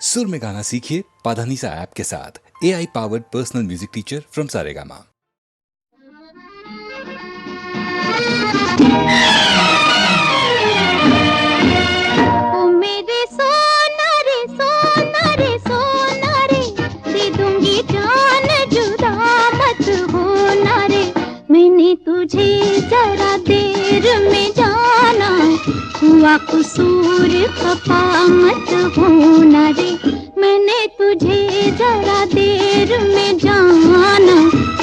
सुर में गाना सीखिए पाधानीसा ऐप के साथ। AI powered personal music teacher from Saregama. ओ मेरे सोना रे सोना रे सोना रे, दे दूंगी जान जुदा मत होना रे। मैंने तुझे जरा देर में जाना, हुआ कसूर खफा मत होना रे। मैंने तुझे जरा देर में जाना,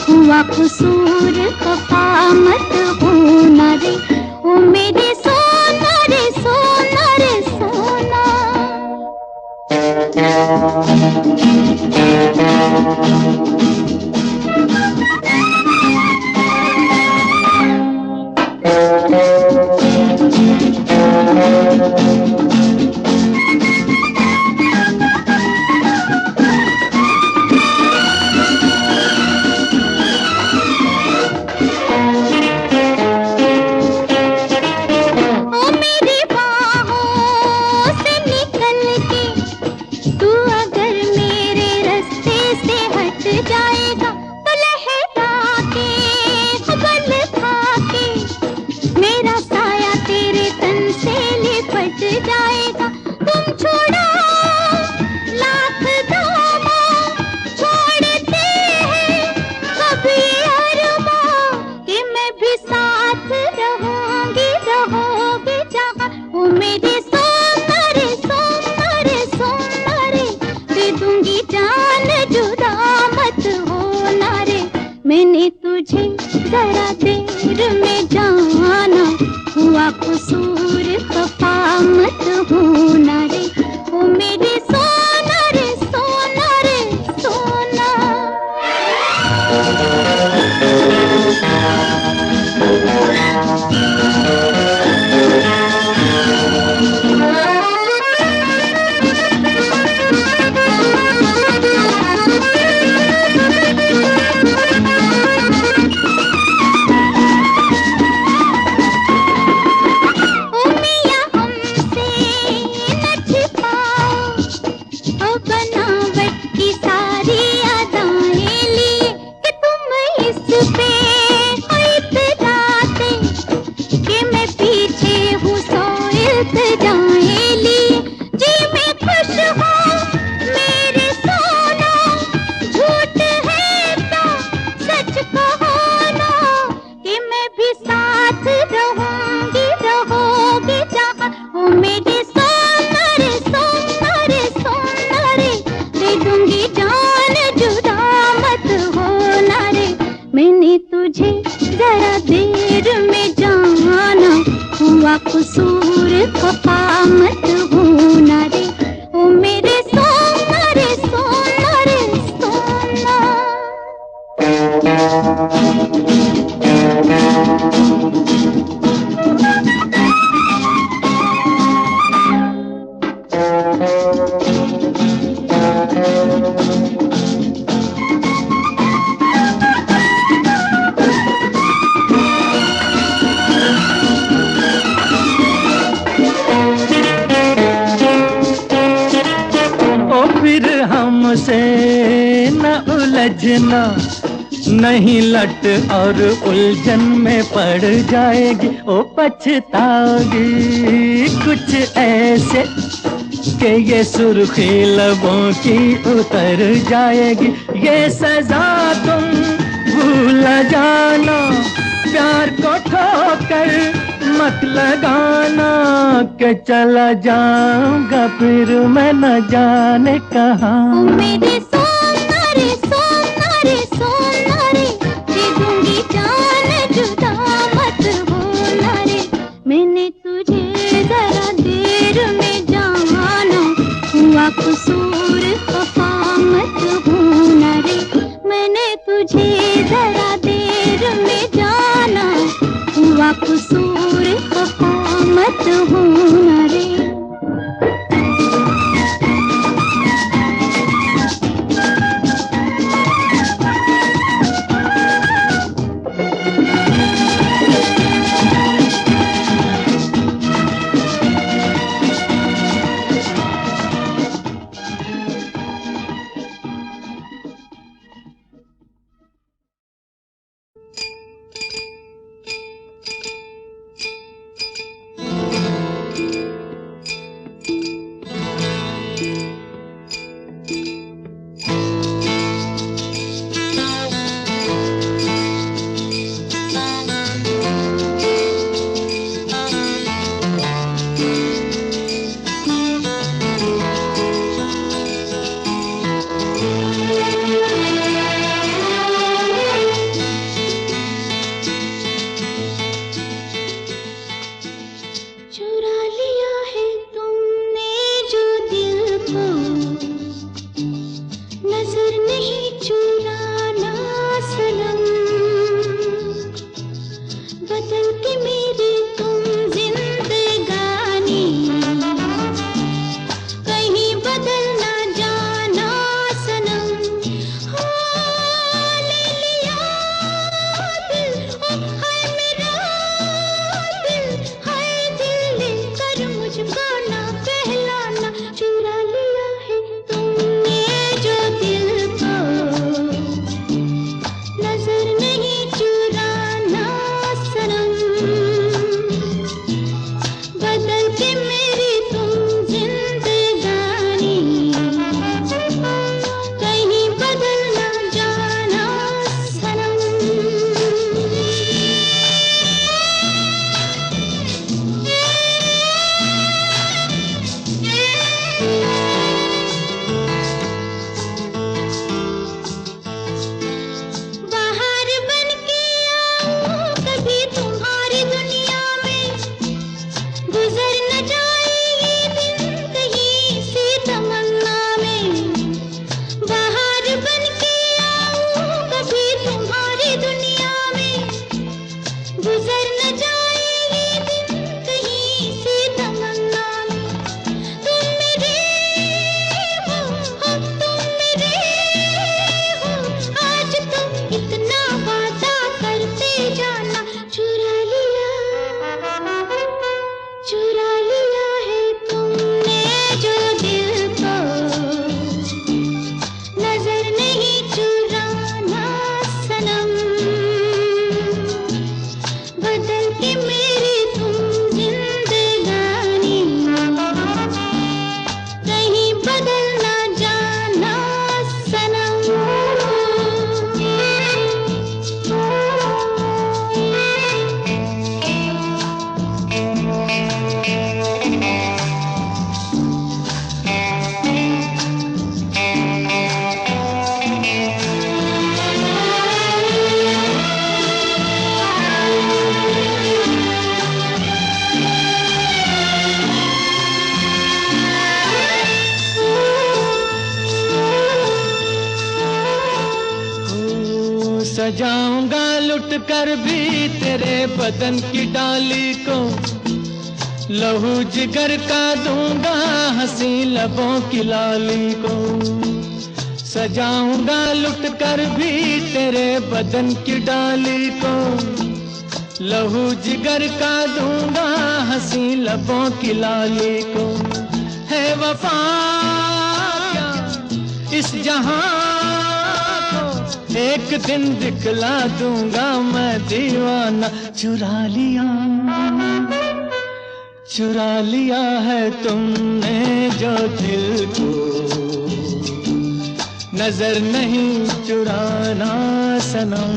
हुआ कसूर खफा मत होना रे। ओ मेरे सोना रे सोना रे सोना। ओ मेरी बाहों से निकल के तू अगर मेरे रास्ते से हट जाएगा, तो लहरा के बल खा के मेरा साया तेरे तन से लिपट जाएगा। तुम छोड़ो लाख दामों, छोड़ते हैं कभी अरमां, कि मैं भी साथ रहूंगी रहोगे जहाँ। ओ मेरे सोना रे सोना रे सोना रे, दे दूंगी जान जुदा मत होना रे। मैंने तुझे जरा देर में जाना, हुआ कसूर खफा मत होना रे। ओ मेरे सोना रे सोना रे सोना। ओ मियां हमसे न छिपाओ, ओ बनावट की सारी अदाएं लिए, कि तुम इस पे हो इतराते, कि मैं पीछे हूँ सौ इल्तिजाएं लिए। जी मैं खुश हूँ मेरे सोना, झूठ है तो सच कहो ना, कि मैं भी साथ रहूंगी रहोगे जहाँ। ओ मेरे सोना रे सोना रे सोना रे, दे दूंगी जान जुदा मत होना रे। मैंने तुझे जरा देर में जाना, हुआ कसूर खफा मत होना रे। ओ मेरे सोना रे सोना रे सोना। ओ फिर हमसे न उलझना, नहीं लट और उलझन में पड़ जाएगी। ओ पछताओगी कुछ ऐसे, कि ये सुर्खी लबों की उतर जाएगी। ये सजा तुम भूल जाना, प्यार को ठोकर मत लगाना, कि चला जाऊंगा फिर मैं न जाने ओ कहाँ। मेरे सोना रे सोना रे सोना रे, दे दूंगी जान जुदा मत होना रे। मैंने तुझे जरा देर में जाना, हुआ कसूर खफा मत होना रे। मैंने तुझे जरा देर में जाना, हुआ कसूर खफा मत होना रे। सजाऊंगा लुट कर भी तेरे बदन की डाली को, लहू जिगर का दूंगा हंसी लबों की लाली को। सजाऊंगा लुट कर भी तेरे बदन की डाली को, लहू जिगर का दूंगा हंसी लबों की लाली को। है वफा क्या इस जहां को, एक दिन दिखला दूंगा मैं दीवाना। चुरा लिया है तुमने जो दिल को, नजर नहीं चुराना सनम।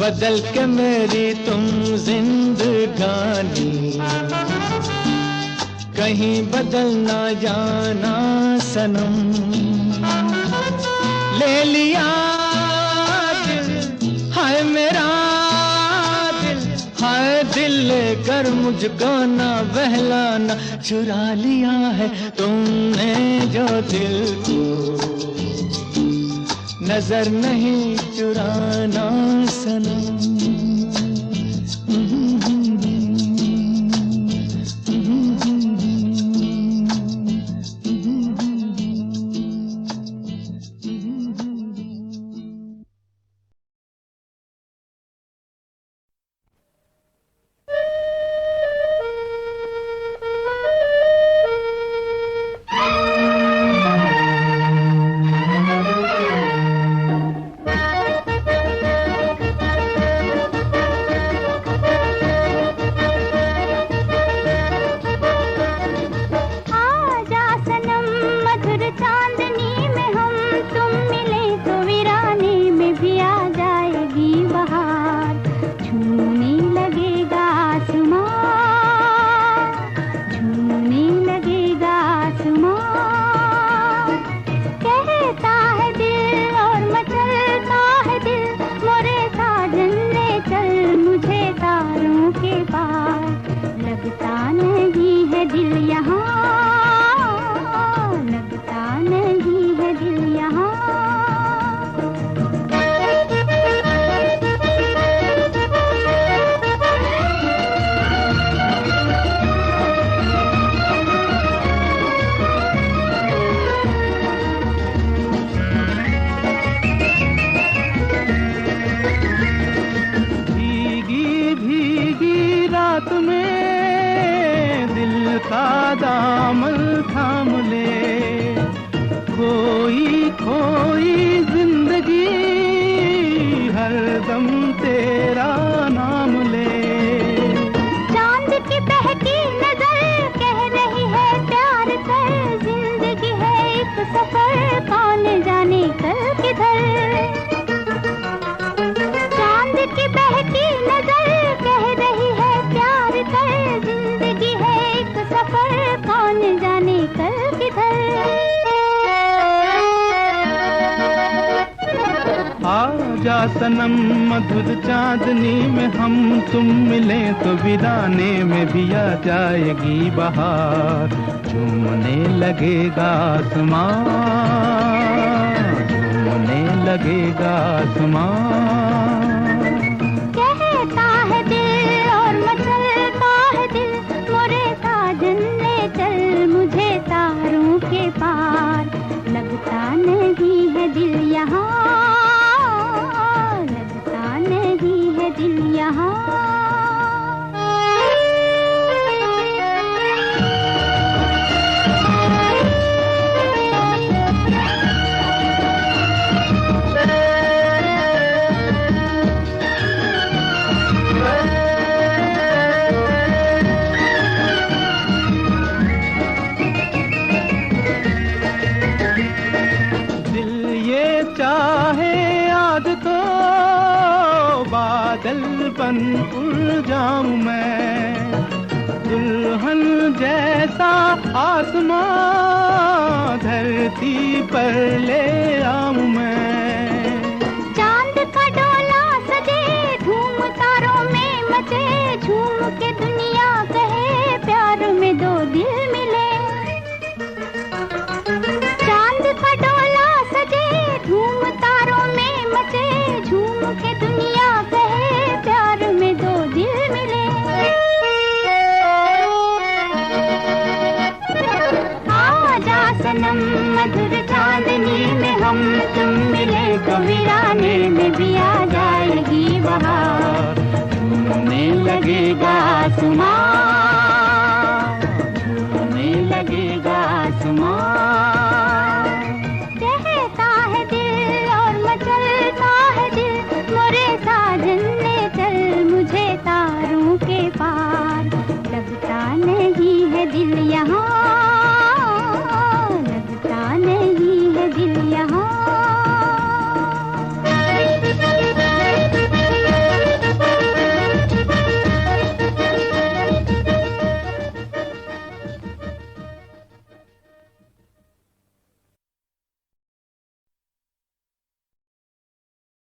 बदल के मेरी तुम जिंदगानी, कहीं बदल ना जाना सनम। ले लिया दिल, हाय मेरा दिल, हाय दिल लेकर मुझको ना बहलाना। चुरा लिया है तुमने जो दिल को, नजर नहीं चुराना सनम। सनम मधुर चांदनी में हम तुम मिले तो वीराने में भी आ जाएगी बहार। झूमने लगेगा आसमां, झूमने लगेगा आसमां। कहता है दिल और मचलता है दिल, मोरे साजन ले चल मुझे तारों के पार। लगता नहीं है दिल यहाँ, दिल यहाँ। दिल ये चाहे आज तो बादल बन उड़ जाऊं मैं, दुल्हन जैसा आसमां धरती पर ले आऊं मैं। चांद का डोला सजे धूम तारों में मचे, झूम के दुनिया कहे प्यार में दो दिल मिले। चांद का डोला सजे धूम तारों सनम मधुर चांदनी में हम तुम मिले तो वीराने में भी आ जाएगी बहार। झूमने लगेगा आसमां, झूमने लगेगा आसमां। कहता है दिल और मचलता है दिल, मोरे साजन ले चल मुझे तारों के पार। लगता नहीं है दिल यहाँ, लगता नहीं है दिल यहाँ।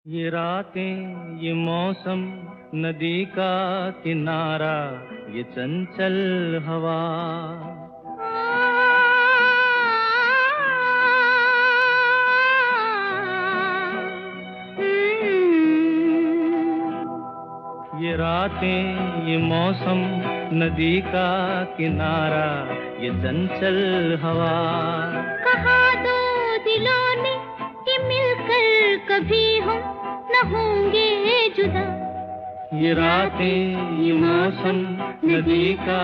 ये रातें, ये मौसम, नदी का किनारा, ये चंचल हवा। ये रातें, ये मौसम, नदी का किनारा, ये चंचल हवा। कहा दो दिलों ने कि मिलकर कभी हम न होंगे जुदा। ये रातें, ये मौसम, नदी का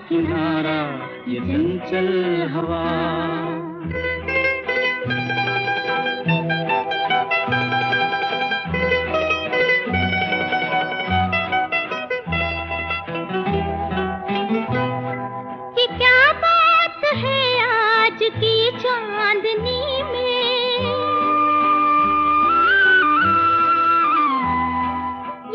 किनारा, ये चंचल हवा। कि क्या बात है आज की चांदनी में,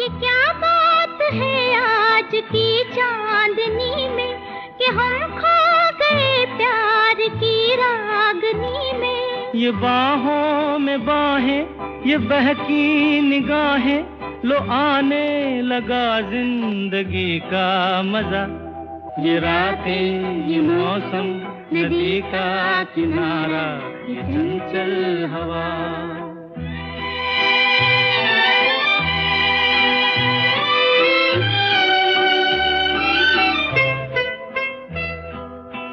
ये क्या बात है आज की चांदनी में, कि हम खो गए प्यार की रागनी में। ये बाहों में बाहें, ये बहकी निगाहें, लो आने लगा जिंदगी का मजा। ये रातें, ये मौसम, नदी का किनारा, ये चंचल हवा।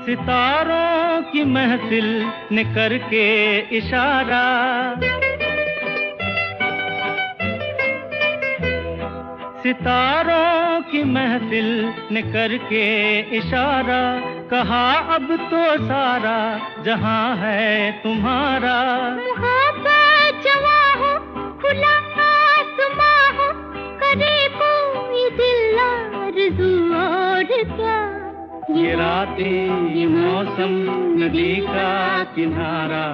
सितारों की महफिल ने करके इशारा, सितारों की महफिल ने करके इशारा, कहा अब तो सारा जहां है तुम्हारा। मुहब्बत जवां हो, खुला आसमां हो, करे कोई दिल आरज़ू और क्या। ये रातें, ये मौसम, नदी का किनारा,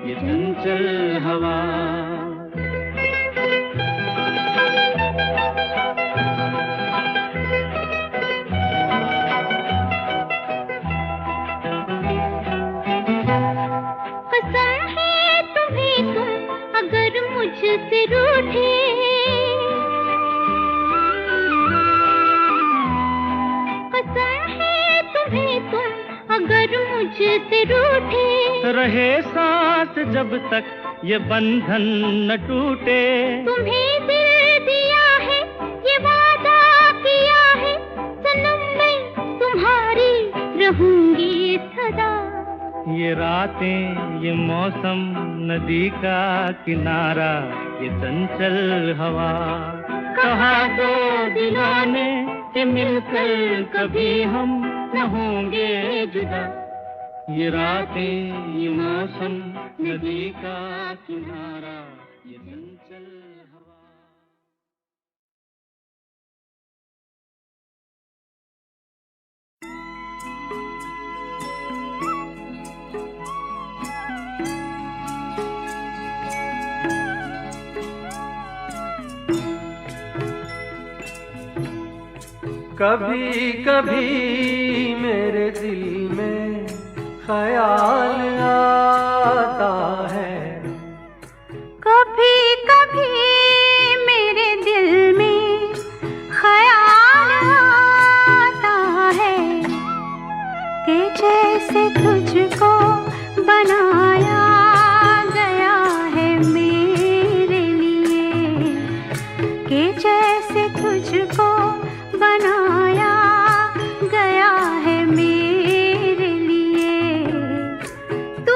ये चंचल हवा। कसम है तुम्हें तुम अगर मुझसे रूठे, कसम है तुम्हें तुम अगर मुझसे रूठे। रहे सांस जब तक ये बंधन न टूटे, तुम्हें दिल दिया है, ये वादा किया है, सनम मैं तुम्हारी रहूंगी सदा। ये रातें, ये मौसम, नदी का किनारा, ये चंचल हवा। कहा दो दिलों ने कि मिलकर कभी हम न होंगे जुदा। ये रातें, ये मौसम, नदी का किनारा, ये चंचल हवा। कभी कभी मेरे दिल में ख्याल आता है, कभी कभी मेरे दिल में ख्याल आता है, कि जैसे तुझको बनाया गया है मेरे लिए, कि जैसे तुझको बनाया गया है मेरे लिए। तू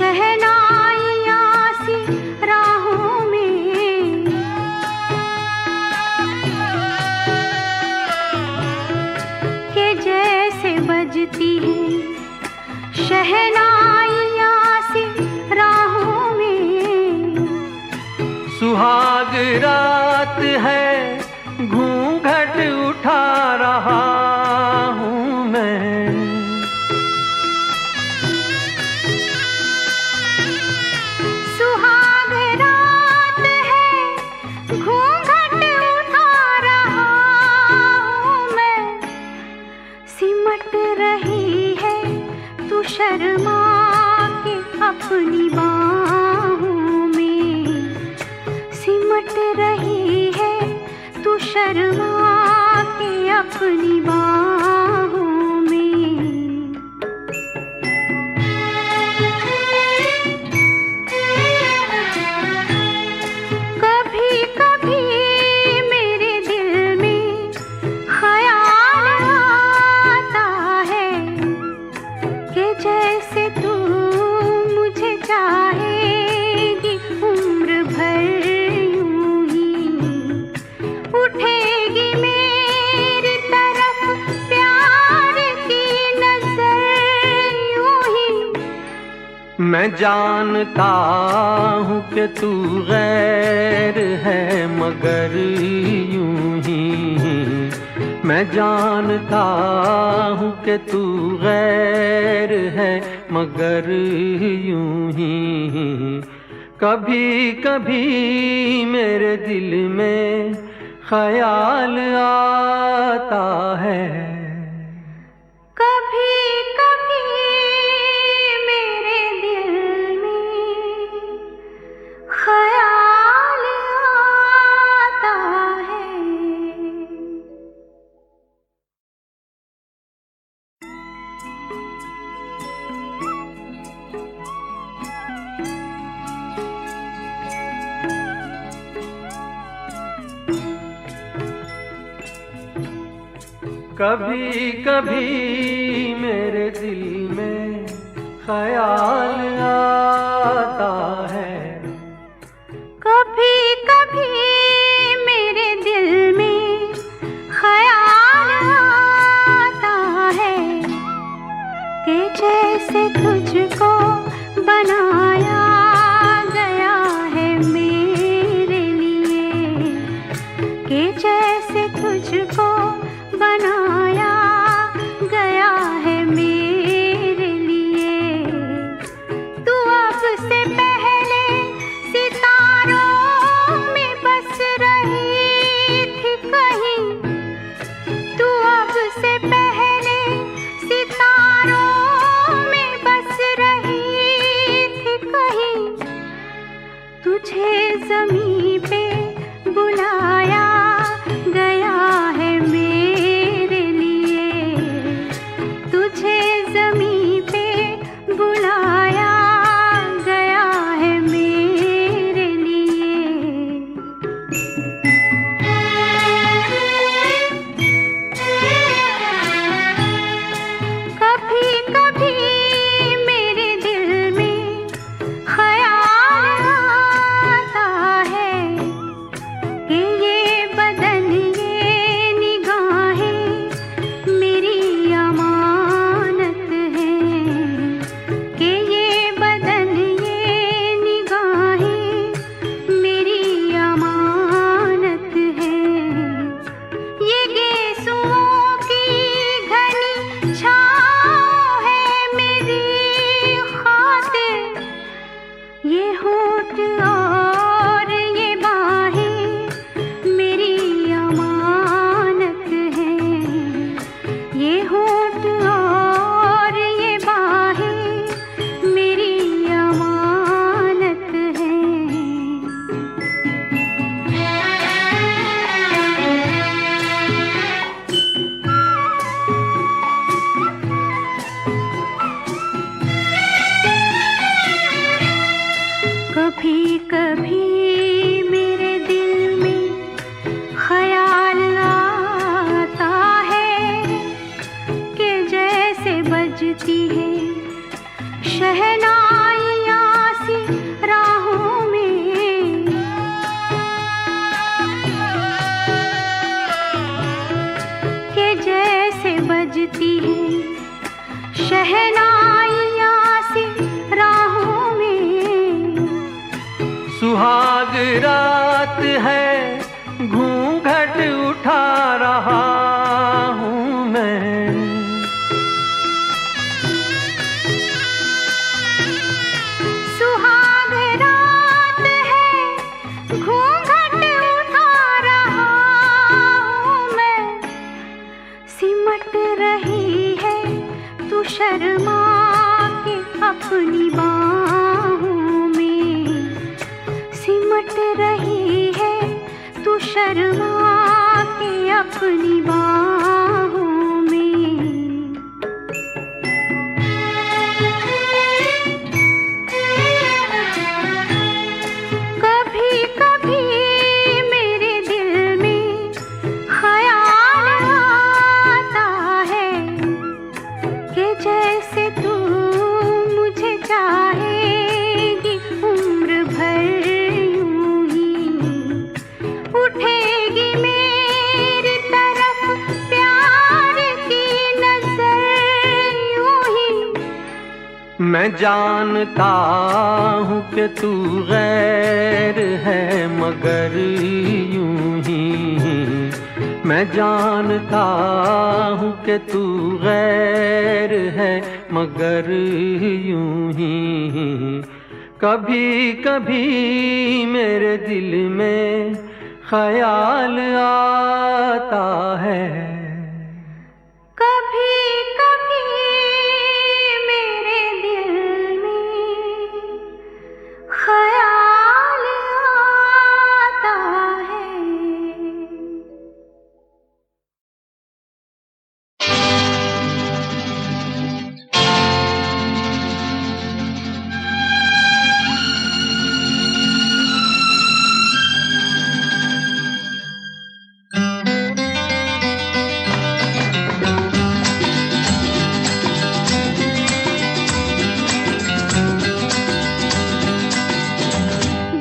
शहनाइयाँ सी राहों में, के जैसे बजती है शहनाइयाँ सी राहों में। सुहाग रात है घूंघट उठा रहा हूँ मैं, सुहाग रात है घूंघट उठा रहा हूँ मैं। सिमट रही है तू शर्मा के अपनी बाहों में, सिमट रही है तू शर्मा के अपनी बाहों में। कभी कभी मेरे दिल में ख्याल आता है कि जैसे तू मुझे चाहेगी उम्र भर यूं ही, उठेगी मेरी तरफ प्यार की नजर यूं ही। मैं जानता हूँ कि तू गैर है मगर यूं ही, मैं जानता हूँ कि तू गैर है मगर यूं ही। कभी कभी मेरे दिल में ख्याल आता है, कभी कभी मेरे दिल में ख्याल आता है। कभी कभी मेरे दिल में ख्याल आता है, कभी कभी मेरे दिल में ख्याल आता है कि जैसे तुझको बनाया गया है मेरे लिए, कि जैसे तुझको बनाया गया है मेरे लिए। तू अब से पहले सितारों में बस रही थी कहीं, तू अब से पहले सितारों में बस रही थी कहीं। तुझे ज़मीं पे बुलाया गया है मेरे लिए, तुझे ज़मीं पे बुलाया गया है मेरे लिए। कभी कभी मेरे दिल में ख्याल आता है कि ये बदन ये निगाहें मेरी अमानत हैं, कि ये बदन ये निगाहें मेरी अमानत हैं। ये गेसुओं की घनी छाँव है मेरी खातिर, ये होठ और ये बाहें मेरी अमानत हैं, ये होठ और ये बाहें मेरी अमानत हैं। कभी कभी मेरे दिल में ख्याल आता है कि जैसे बजती है शहनाइयाँ सुहाग रात है, घूंघट उठा रहा हूँ मैं। सुहाग रात है, घूंघट उठा रहा हूँ मैं। सिमट रही है तू शर्मा के अपनी बाहों में। सिमट रही है तू शर्मा के अपनी बाहों में। कभी कभी मेरे दिल में ख्याल आता है कि जैसे तू मुझे चाहेगी उम्र भर यूं ही। उठेगी मेरी तरफ प्यार की नजर यूं ही। मैं जानता हूँ कि तू गैर है मगर यूं ही। मैं जानता हूँ कि तू गैर है मगर यूं ही। कभी कभी मेरे दिल में ख्याल आता है। कभी कभी मेरे दिल में ख्याल आता है।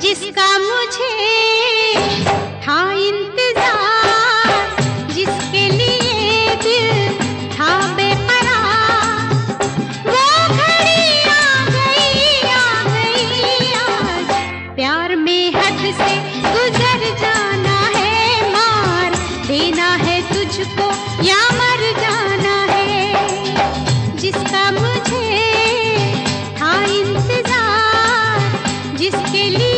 जिसका मुझे था इंतजार, जिसके लिए दिल था बेकरार, वो घड़ी आ गई आज। प्यार में हद से गुजर जाना है, मार देना है तुझको या मर जाना है। जिसका मुझे था इंतजार, जिसके लिए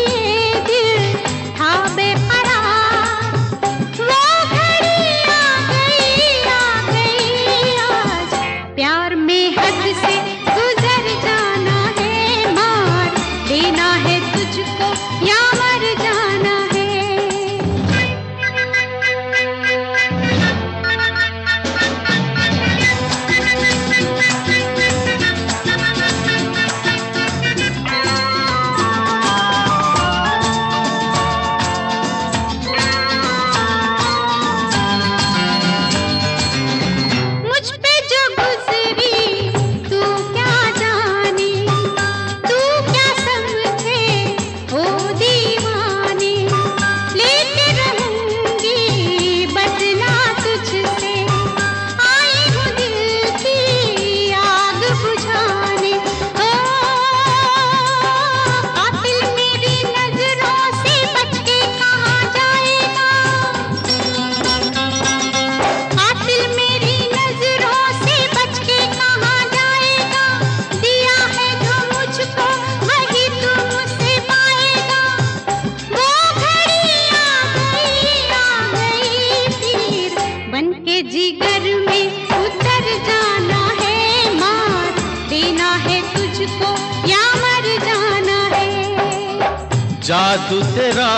जादू तेरा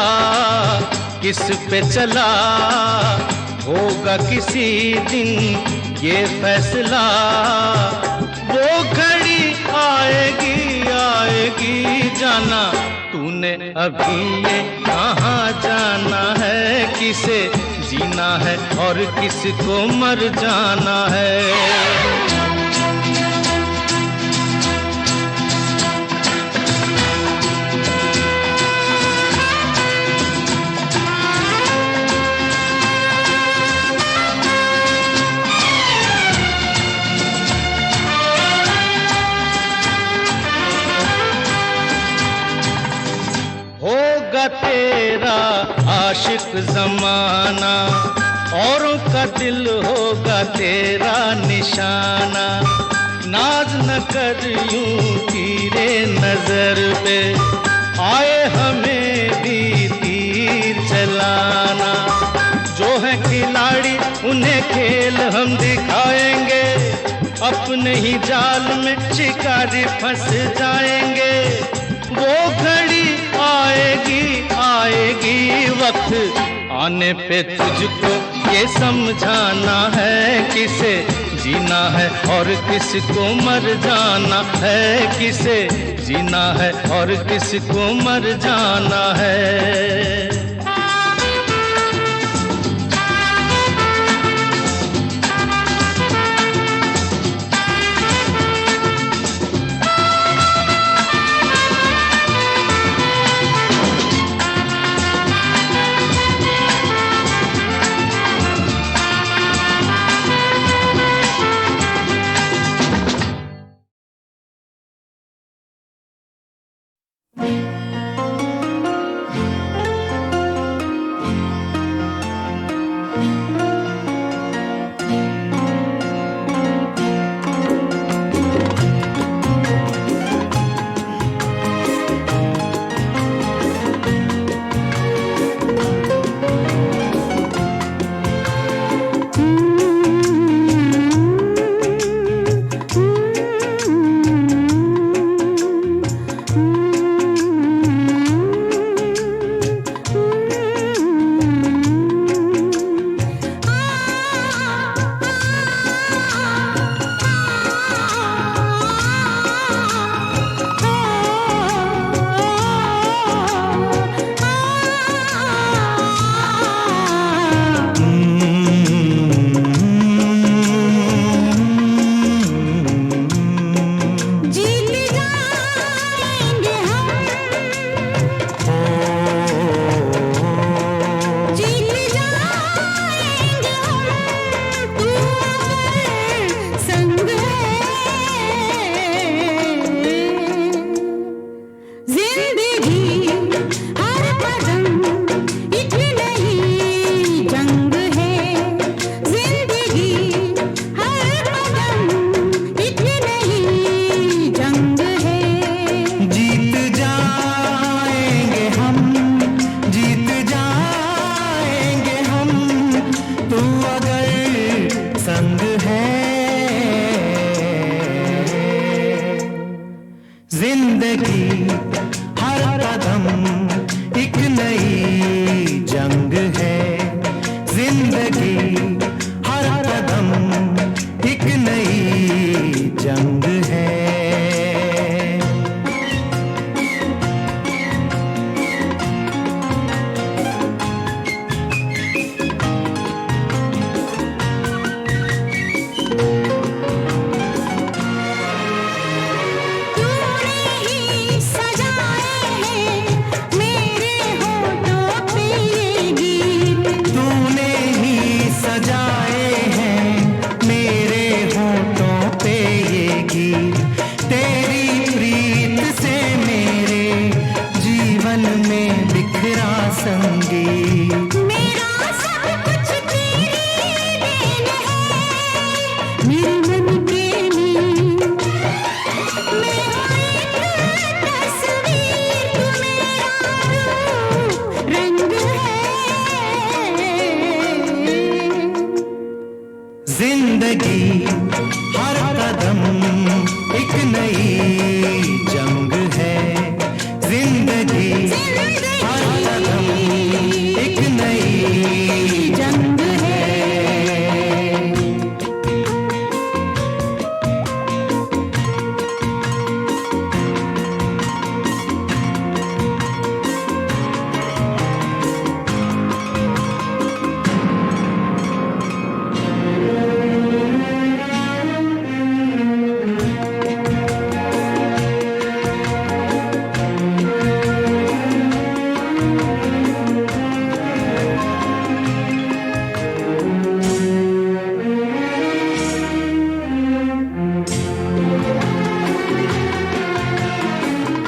किस पे चला, होगा किसी दिन ये फैसला। वो घड़ी आएगी जाना, तूने अभी ये कहाँ जाना है। किसे जीना है और किसको मर जाना है। होगा तेरा आशिक जमाना, औरों का दिल होगा तेरा निशाना। नाज न कर यूं तीरे नजर पे, आए हमें भी तीर चलाना। जो है खिलाड़ी उन्हें खेल हम दिखाएंगे, अपने ही जाल में शिकारी फंस जाएंगे। वो घड़ी आएगी आएगी, वक्त आने पे तुझको ये समझाना है, किसे जीना है और किसको मर जाना है, किसे जीना है और किसको मर जाना है।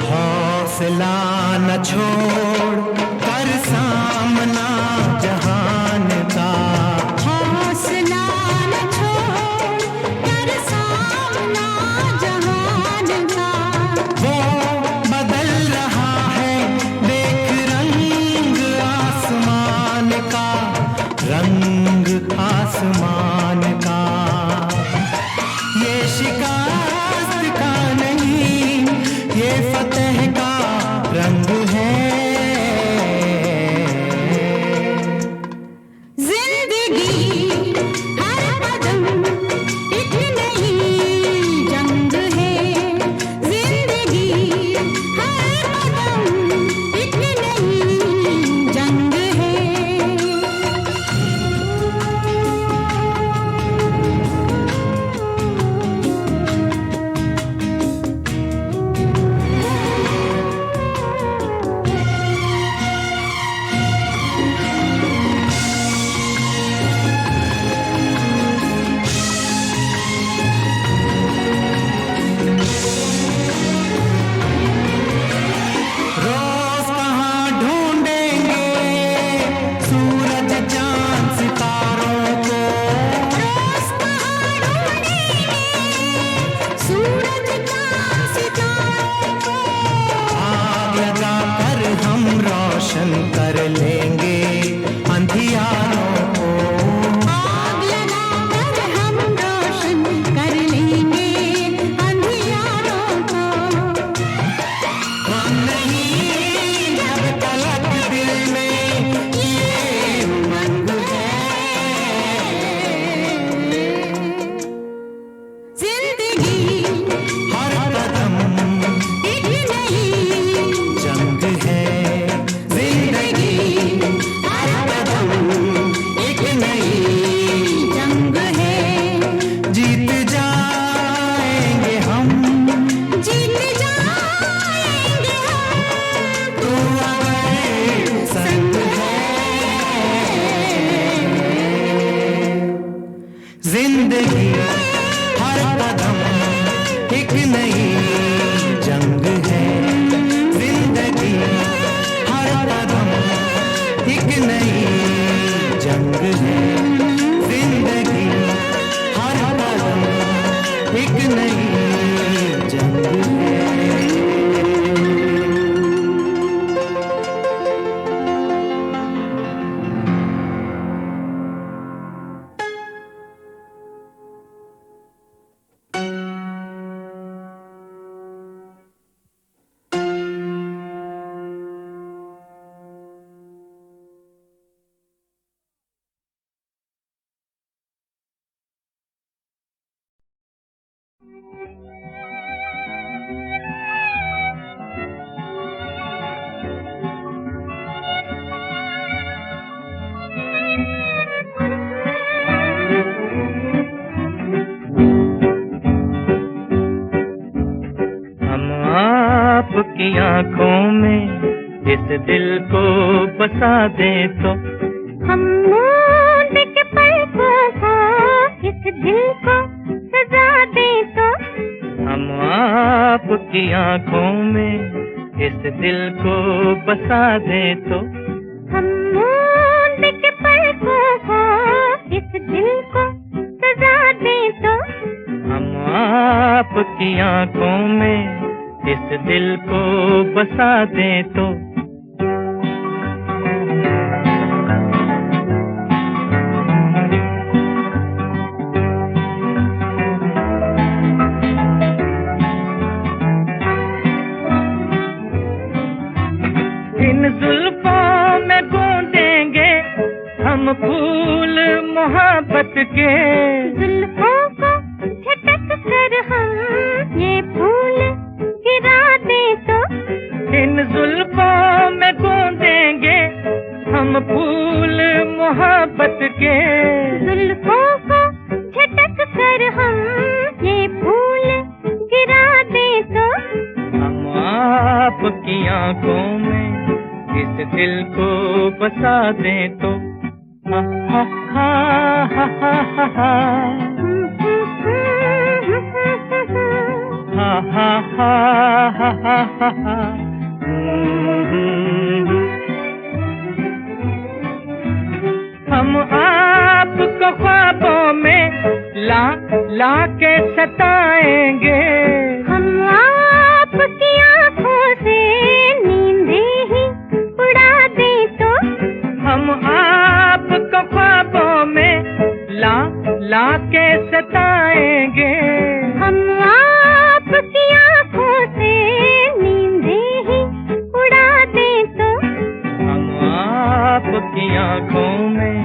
हौसला न छोड़ सामना जहान का, हौसला न छोड़ कर सामना जहान का। वो बदल रहा है देख रंग आसमान का, रंग आसमान का। ये शिकस्त का नहीं, ये फतेह का रंग है। जिंदगी हर कदम एक नई जंग है। जिंदगी हर कदम एक नई जंग है। रोज कहाँ ढूंढेंगे सूरज चांद सितारों को, रोज कहाँ ढूंढेंगे सूरज चांद सितारों को। आग लगा कर हम रोशन कर लेंगे अंधियारों को। आग लगाकर हम रोशन कर लेंगे अंधियारों को। हम नहीं जब तलक दिल में ये उमंग है। जिंदगी हर कदम एक नई जंग है। जिंदगी हर कदम एक नई जंग है। जीत जाएंगे हम, जीत जाएंगे हम। तू अगर संग है। जिंदगी हर कदम एक नई जंग है। जिंदगी हर कदम एक नई जंग है। जिंदगी हर कदम एक नई जंग है। हम आपकी आंखों में इस दिल को बसा दे तो, हम मूंद के पलकों को इस दिल को सजा दे तो। हम आपकी आंखों में इस दिल को बसा दे तो, हम मूंद के पलकों को इस दिल को सजा दे तो। हम आपकी आंखों में इस दिल को बसा दे तो। इन जुल्फों में गूंदेंगे हम फूल मोहब्बत के, जुल्फों को झटक कर हम ये फूल गिरा दे तो। इन जुल्फों में गूंदेंगे हम फूल मोहब्बत के, जुल्फों को झटक कर हम ये फूल गिरा दे तो। हम आपकी आंखों में इस दिल को बसा दे तो। हा हा हा हा हा हा हा हा हा हा हा। लाके सताएंगे। हम आपकी आँखों से नींदें ही उड़ा दें तो हम आपको ख्वाबों में लाके सताएंगे। हम आपकी आँखों से नींदें ही उड़ा दें तो हम आपकी आँखों में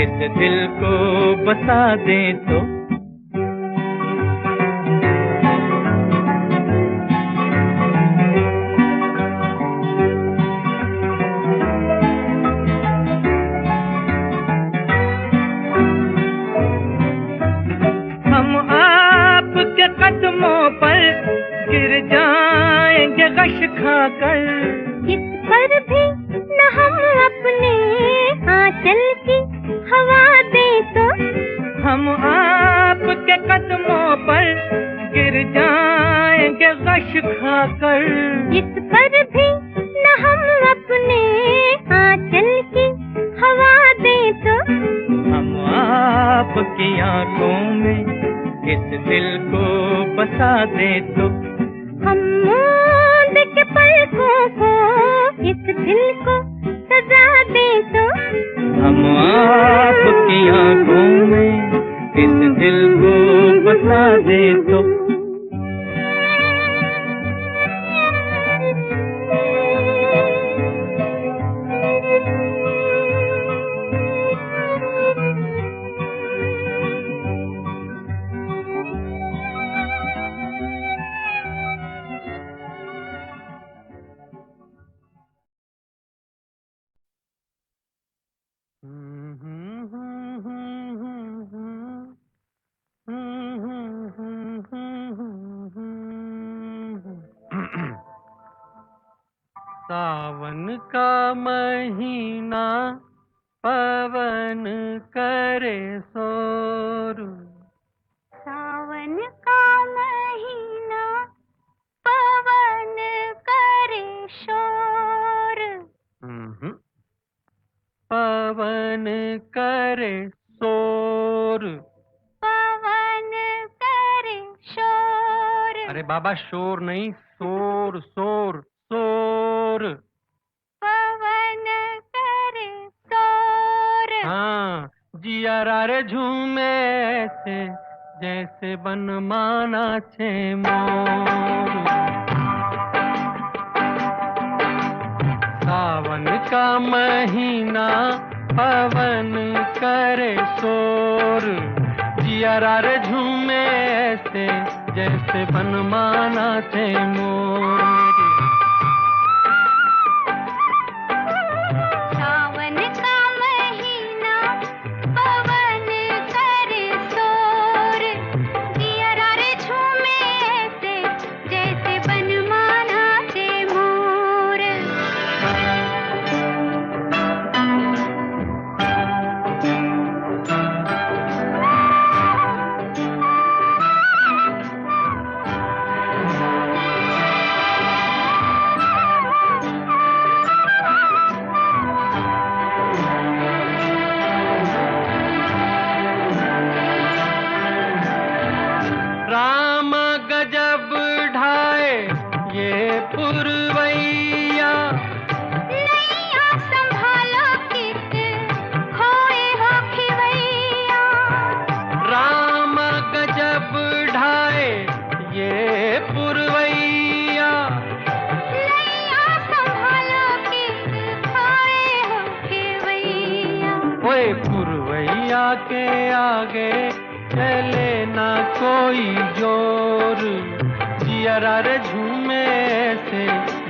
इस दिल को बसा दें तो हम आपके कदमों पर गिर जाएंगे गश खाकर। इस पर भी न हम अपने आंचल की हवा दें तो हम आपके कदमों पर गिर जाएंगे गश खाकर। इस पर भी न हम अपने आंचल की हवा दें तो हम आपकी आँखों में इस दिल को बसा दें तो हम मूंद के पलकों को इस दिल को सजा दें तो हम आपकी आँखों में इस दिल को बसा दें तो सावन का महीना पवन करे शोर। सावन का महीना पवन करे शोर। पवन करे शोर। पवन करे शोर। अरे बाबा शोर नहीं, शोर शोर शोर। पवन करे शोर। हाँ, जिया रे झूमे ऐसे जैसे बनमाना छे मोर। सावन का महीना पवन करे शोर। जिया रे झूमे ऐसे जैसे बनमाना छे मोर। सावन का महीना पवन करे शोर। जिया रे झूमे ऐसे जैसे बनमाना छे मोर। राम गजब ढाए ये पुरवैया। नैया संभालो किस खोए हो खिवैया। राम गजब ढाए ये पुरवैया। नैया संभालो किस खोए हो खिवैया। ओए पुरवैया के आगे चले ना कोई जोर। जिया रे झूमे ऐसे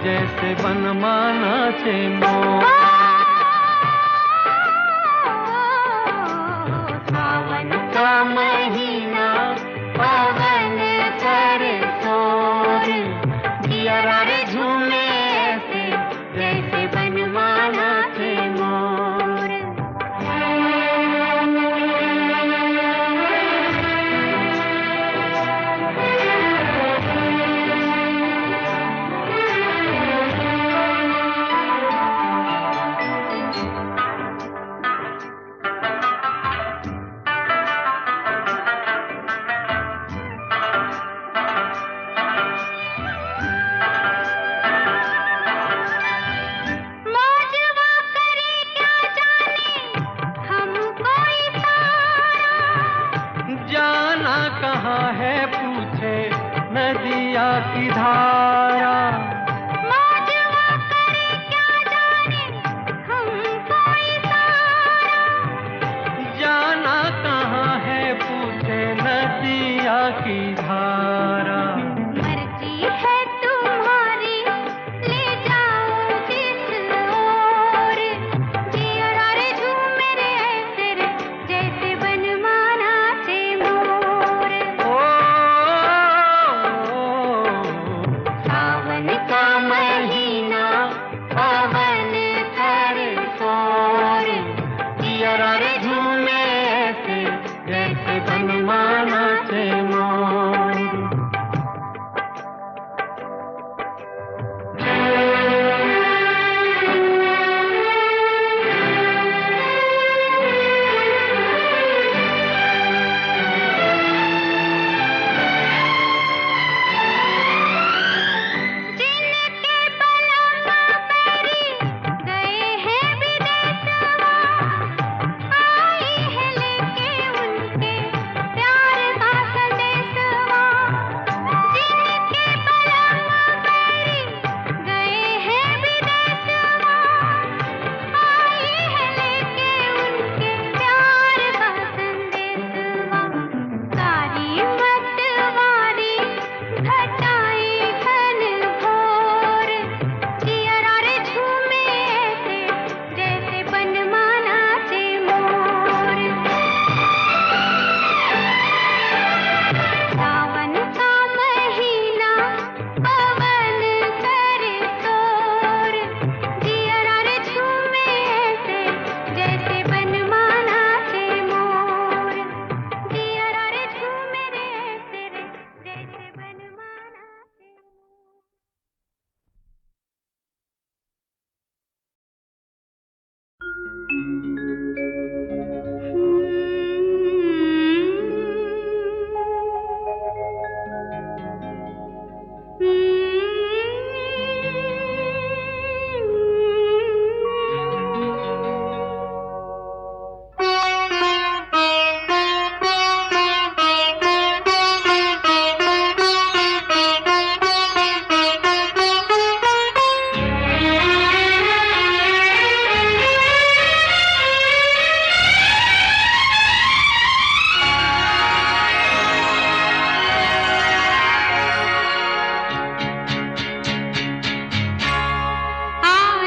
जैसे बनमाना छे मोर। सावन का महीना पवन करे शोर। जिया रे झूमे ऐसे जैसे बनमाना छे मोर।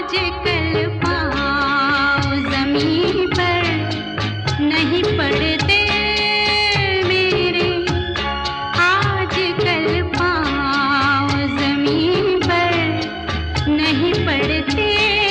आजकल पाँव ज़मीन पर नहीं पड़ते मेरे, आजकल पाँव ज़मीन पर नहीं पड़ते